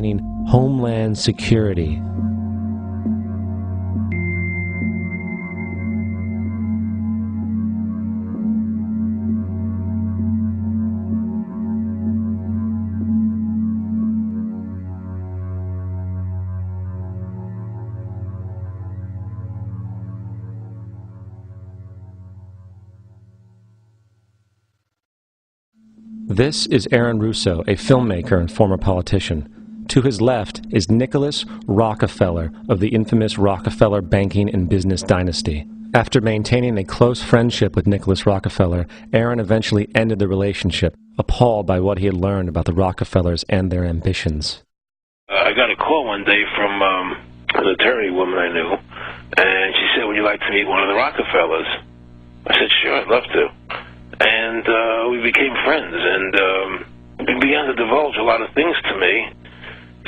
Homeland Security. This is Aaron Russo, a filmmaker and former politician. To his left is Nicholas Rockefeller of the infamous Rockefeller banking and business dynasty. After maintaining a close friendship with Nicholas Rockefeller, Aaron eventually ended the relationship, appalled by what he had learned about the Rockefellers and their ambitions. I got a call one day from an attorney woman I knew, and she said, "Would you like to meet one of the Rockefellers?" I said, "Sure, I'd love to." And we became friends, and he began to divulge a lot of things to me.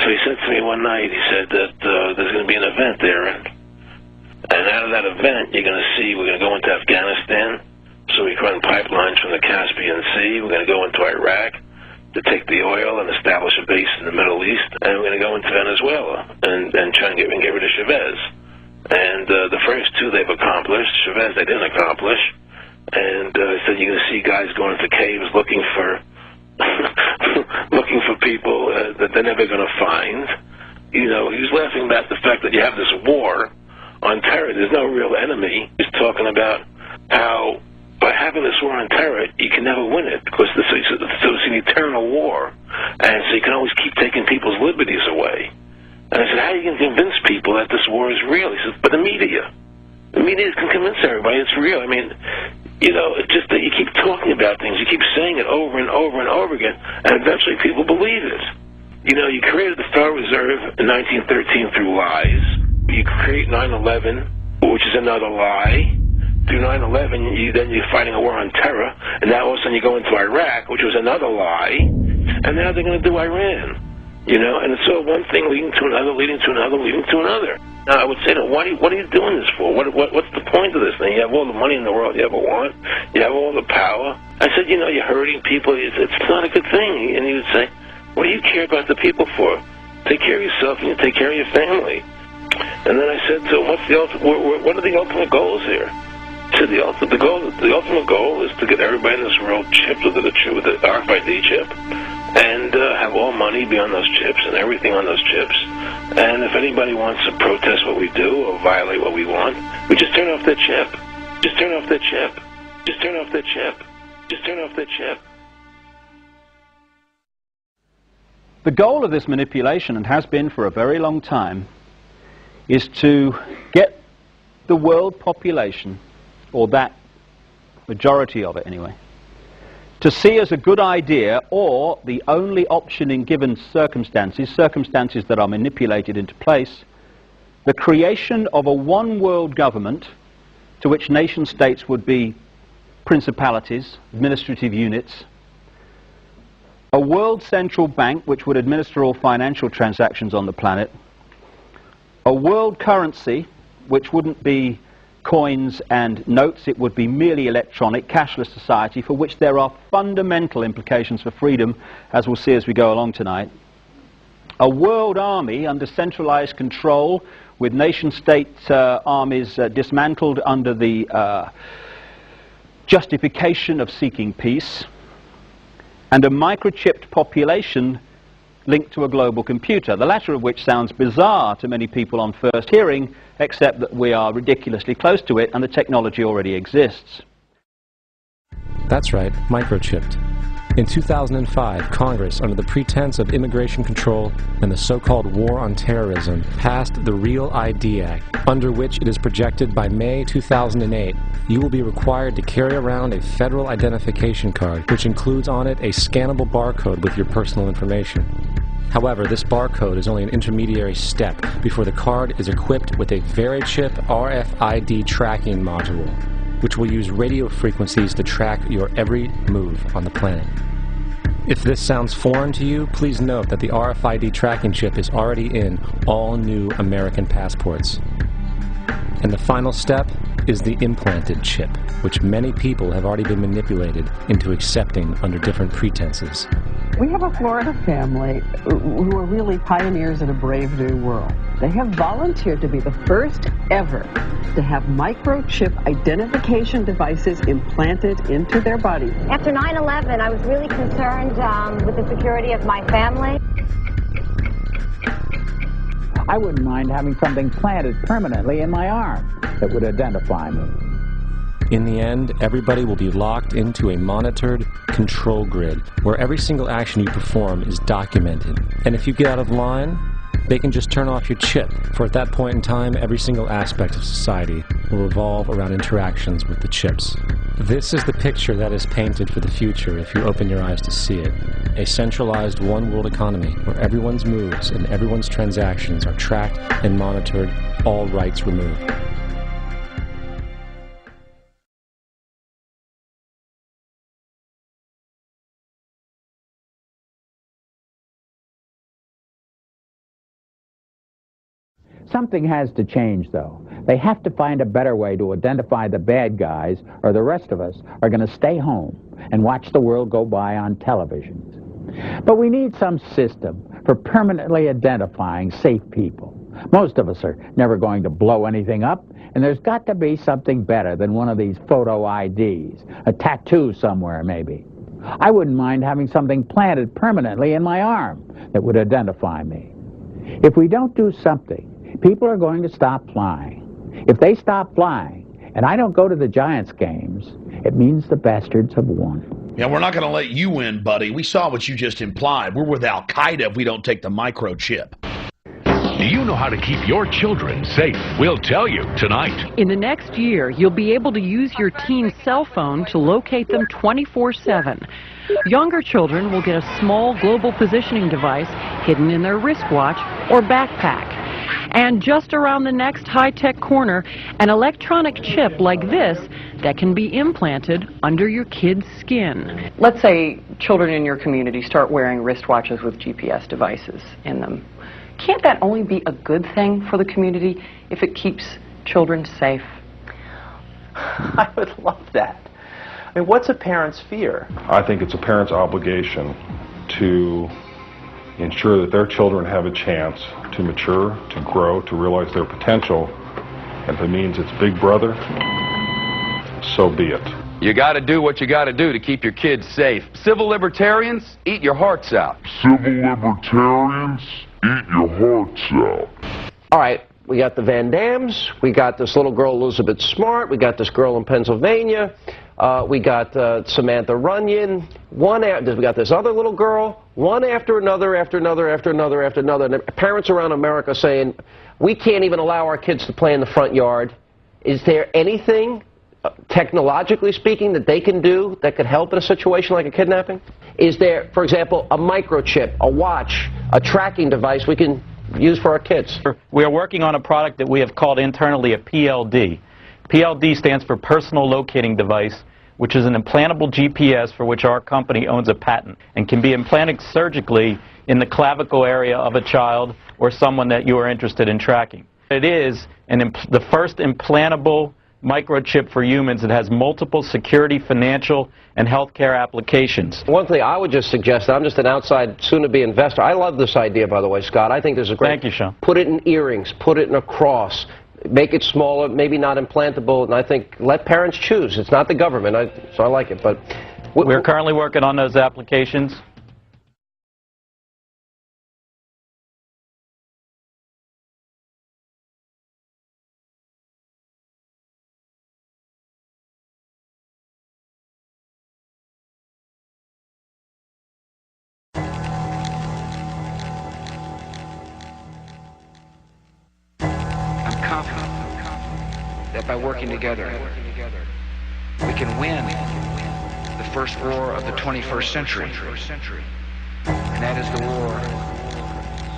So he said to me one night, he said that there's going to be an event there, and out of that event, you're going to see, we're going to go into Afghanistan, so we can run pipelines from the Caspian Sea. We're going to go into Iraq to take the oil and establish a base in the Middle East, and we're going to go into Venezuela and try and get rid of Chavez. And the first two they've accomplished. Chavez they didn't accomplish. And he said you're going to see guys going into caves looking for people that they're never going to find. You know, he was laughing about the fact that you have this war on terror. There's no real enemy. He's talking about how by having this war on terror, you can never win it because so it's an eternal war, and so you can always keep taking people's liberties away. And I said, how are you going to convince people that this war is real? He said, but the media can convince everybody it's real. I mean, you know, it's just that you keep talking about things, you keep saying it over and over and over again, and eventually people believe it. You know, you created the Federal Reserve in 1913 through lies. You create 9/11, which is another lie. Through 9/11, then you're fighting a war on terror, and now all of a sudden you go into Iraq, which was another lie, and now they're going to do Iran. You know, and it's all one thing leading to another, leading to another, leading to another. Now, I would say to them, what are you doing this for? What's the point of this thing? You have all the money in the world you ever want. You have all the power. I said, you know, you're hurting people. It's not a good thing. And he would say, what do you care about the people for? Take care of yourself and you take care of your family. And then I said to him, what are the ultimate goals here? He said, the ultimate goal is to get everybody in this world chipped with the RFID chip, and have all money be on those chips and everything on those chips. And if anybody wants to protest what we do or violate what we want, we just turn off their chip. Just turn off their chip. Just turn off their chip. Just turn off their chip. The goal of this manipulation, and has been for a very long time, is to get the world population, or that majority of it anyway, to see as a good idea, or the only option in given circumstances that are manipulated into place, the creation of a one-world government to which nation-states would be principalities, administrative units, a world central bank which would administer all financial transactions on the planet, a world currency which wouldn't be coins and notes, it would be merely electronic, cashless society for which there are fundamental implications for freedom, as we'll see as we go along tonight. A world army under centralized control with nation-state armies dismantled under the justification of seeking peace, and a microchipped population linked to a global computer, the latter of which sounds bizarre to many people on first hearing, except that we are ridiculously close to it and the technology already exists. That's right, microchipped. In 2005, Congress, under the pretense of immigration control and the so-called war on terrorism, passed the Real ID Act, under which it is projected by May 2008, you will be required to carry around a federal identification card, which includes on it a scannable barcode with your personal information. However, this barcode is only an intermediary step before the card is equipped with a Verichip RFID tracking module, which will use radio frequencies to track your every move on the planet. If this sounds foreign to you, please note that the RFID tracking chip is already in all new American passports. And the final step is the implanted chip, which many people have already been manipulated into accepting under different pretenses. We have a Florida family who are really pioneers in a brave new world. They have volunteered to be the first ever to have microchip identification devices implanted into their bodies. After 9/11, I was really concerned with the security of my family. I wouldn't mind having something planted permanently in my arm that would identify me. In the end, everybody will be locked into a monitored control grid where every single action you perform is documented. And if you get out of line, they can just turn off your chip, for at that point in time, every single aspect of society will revolve around interactions with the chips. This is the picture that is painted for the future if you open your eyes to see it. A centralized one-world economy where everyone's moves and everyone's transactions are tracked and monitored, all rights removed. Something has to change, though. They have to find a better way to identify the bad guys, or the rest of us are going to stay home and watch the world go by on televisions. But we need some system for permanently identifying safe people. Most of us are never going to blow anything up, and there's got to be something better than one of these photo IDs, a tattoo somewhere maybe. I wouldn't mind having something planted permanently in my arm that would identify me. If we don't do something, people are going to stop flying. If they stop flying, and I don't go to the Giants games, it means the bastards have won. Yeah, we're not going to let you win, buddy. We saw what you just implied. We're with Al-Qaeda if we don't take the microchip. Do you know how to keep your children safe? We'll tell you tonight. In the next year, you'll be able to use your teen's cell phone to locate them 24/7. Younger children will get a small global positioning device hidden in their wristwatch or backpack. And just around the next high-tech corner, an electronic chip like this that can be implanted under your kid's skin. Let's say children in your community start wearing wristwatches with GPS devices in them. Can't that only be a good thing for the community if it keeps children safe? I would love that. I mean, what's a parent's fear? I think it's a parent's obligation to ensure that their children have a chance to mature, to grow, to realize their potential. And if it means it's Big Brother, so be it. You got to do what you got to do to keep your kids safe. Civil libertarians, eat your hearts out. Civil libertarians, eat your hearts out. All right, we got the Van Dams, we got this little girl Elizabeth Smart, we got this girl in Pennsylvania, we got Samantha Runyon, we got this other little girl, one after another, after another, after another, after another. And parents around America saying, we can't even allow our kids to play in the front yard. Is there anything, technologically speaking, that they can do that could help in a situation like a kidnapping? Is there, for example, a microchip, a watch, a tracking device we can use for our kids? We are working on a product that we have called internally a PLD. PLD stands for Personal Locating Device, which is an implantable GPS for which our company owns a patent and can be implanted surgically in the clavicle area of a child or someone that you are interested in tracking. It is the first implantable microchip for humans that has multiple security, financial, and healthcare applications. One thing I would just suggest, I'm just an outside, soon-to-be investor. I love this idea, by the way, Scott. I think this is great. Thank you, Sean. Put it in earrings, put it in a cross, make it smaller, maybe not implantable, and I think let parents choose. It's not the government, so I like it. But we're currently working on those applications. That by working together, we can win the first war of the 21st century. And that is the war,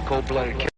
cold-blooded